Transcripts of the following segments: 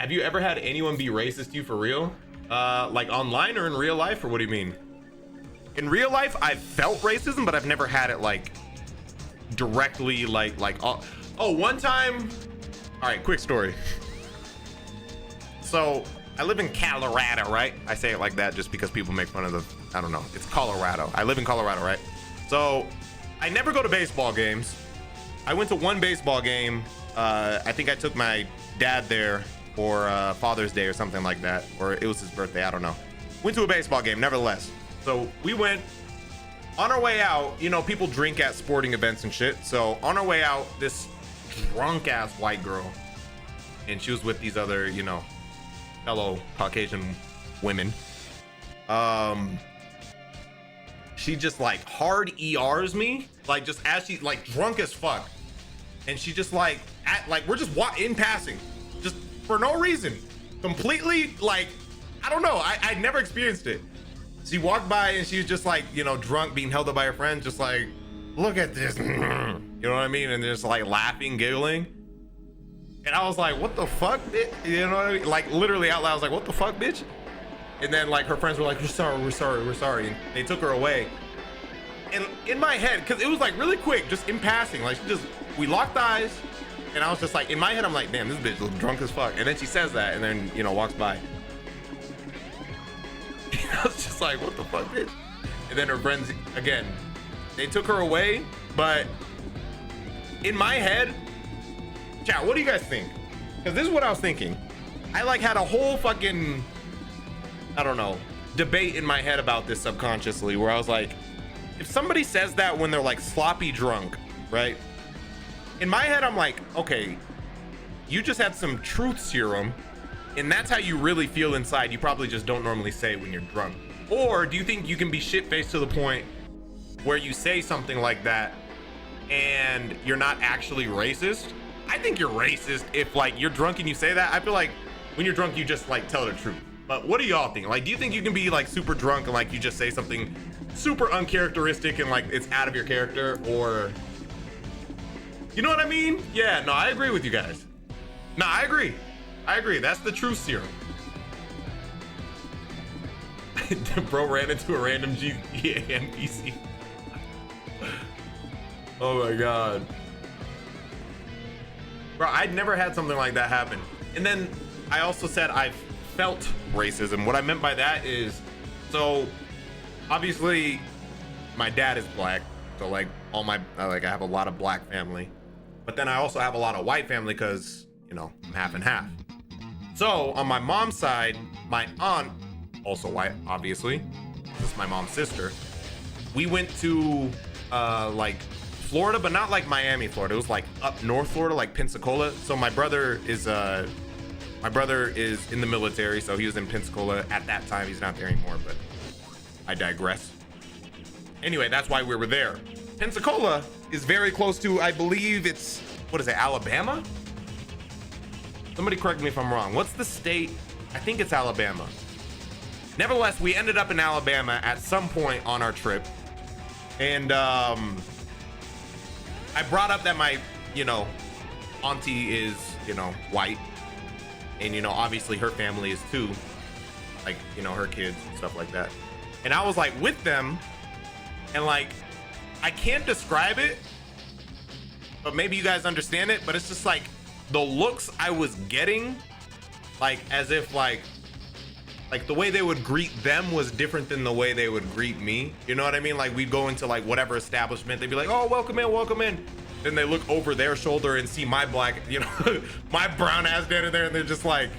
Have you ever had anyone be racist to you for real? Like online or in real life, or what do you mean? In real life, I've felt racism, but I've never had it like directly oh, one time. All right, quick story. So I live in Colorado, right? I say it like that just because people make fun of the, I don't know, it's Colorado. I live in Colorado, right? So I never go to baseball games. I went to one baseball game. I think I took my dad there for Father's Day or something like that, or it was his birthday, I don't know. Went to a baseball game nevertheless. So we went. On our way out, you know, people drink at sporting events and shit. So on our way out, this drunk ass white girl, and she was with these other, you know, fellow Caucasian women. She just like hard ERs me, like just as she like drunk as fuck, and she just like we're just in passing, just for no reason, completely like, I don't know, I never experienced it. She walked by and she was just like, you know, drunk, being held up by her friends, just like, look at this, you know what I mean? And just like laughing, giggling. And I was like, what the fuck, bitch? You know what I mean? Like literally out loud, I was like, what the fuck, bitch? And then like her friends were like, we're sorry. And they took her away. And in my head, cause it was like really quick, just in passing, like we locked eyes. And I was just like, in my head, I'm like, damn, this bitch looks drunk as fuck. And then she says that and then, you know, walks by. I was just like, what the fuck, bitch? And then her friends, again, they took her away. But in my head, chat, what do you guys think? Because this is what I was thinking. I like had a whole fucking, I don't know, debate in my head about this subconsciously, where I was like, if somebody says that when they're like sloppy drunk, right? In my head, I'm like, okay, you just had some truth serum, and that's how you really feel inside. You probably just don't normally say when you're drunk. Or do you think you can be shit-faced to the point where you say something like that and you're not actually racist? I think you're racist if like you're drunk and you say that. I feel like when you're drunk, you just like tell the truth. But what do y'all think? Like, do you think you can be like super drunk and like you just say something super uncharacteristic and like it's out of your character? Or, you know what I mean? Yeah, no, I agree with you guys. No, I agree. That's the truth serum. Bro ran into a random GTA NPC. Oh my god. Bro, I'd never had something like that happen. And then I also said I've felt racism. What I meant by that is, so obviously my dad is black. So like I have a lot of black family. But then I also have a lot of white family because, you know, I'm half and half. So on my mom's side, my aunt, also white, obviously, this is my mom's sister. We went to like Florida, but not like Miami, Florida. It was like up north Florida, like Pensacola. So my brother is in the military, so he was in Pensacola at that time. He's not there anymore, but I digress. Anyway, that's why we were there. Pensacola is very close to, I believe it's, what is it, Alabama? Somebody correct me if I'm wrong. What's the state? I think it's Alabama. Nevertheless, we ended up in Alabama at some point on our trip. And I brought up that my, you know, auntie is, you know, white. And, you know, obviously her family is too. Like, you know, her kids and stuff like that. And I was like with them. And like, I can't describe it, but maybe you guys understand it. But it's just like the looks I was getting, like as if like the way they would greet them was different than the way they would greet me. You know what I mean? Like we'd go into like whatever establishment, they'd be like, oh, welcome in. Then they look over their shoulder and see my black, you know, my brown ass standing there, and they're just like,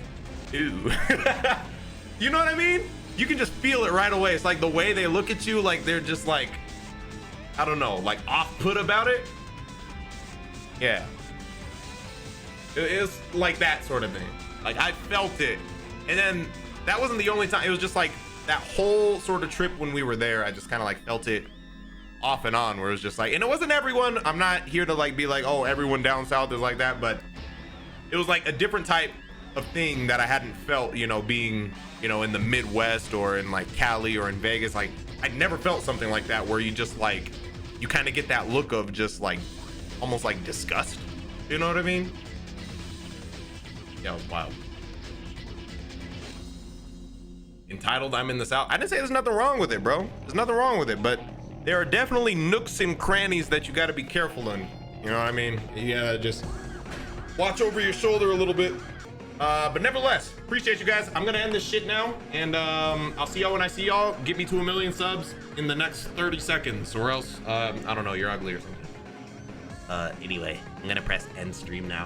ew. You know what I mean? You can just feel it right away. It's like the way they look at you, like they're just like, I don't know, like off-put about it. Yeah. It's like that sort of thing. Like I felt it. And then that wasn't the only time. It was just like that whole sort of trip when we were there. I just kind of like felt it off and on, where it was just like, and it wasn't everyone. I'm not here to like be like, oh, everyone down south is like that, but it was like a different type of thing that I hadn't felt, you know, being, you know, in the Midwest or in like Cali or in Vegas. Like I'd never felt something like that, where you just like, you kind of get that look of just like almost like disgust. You know what I mean? Yeah, it was wild. entitled I'm in the South. I didn't say there's nothing wrong with it, bro. There's nothing wrong with it, but there are definitely nooks and crannies that you got to be careful in. You know what I mean? You gotta just watch over your shoulder a little bit. But nevertheless, appreciate you guys. I'm gonna end this shit now, and I'll see y'all when I see y'all. Get me to 1 million subs in the next 30 seconds, or else I don't know, you're ugly or something. Anyway, I'm gonna press end stream now.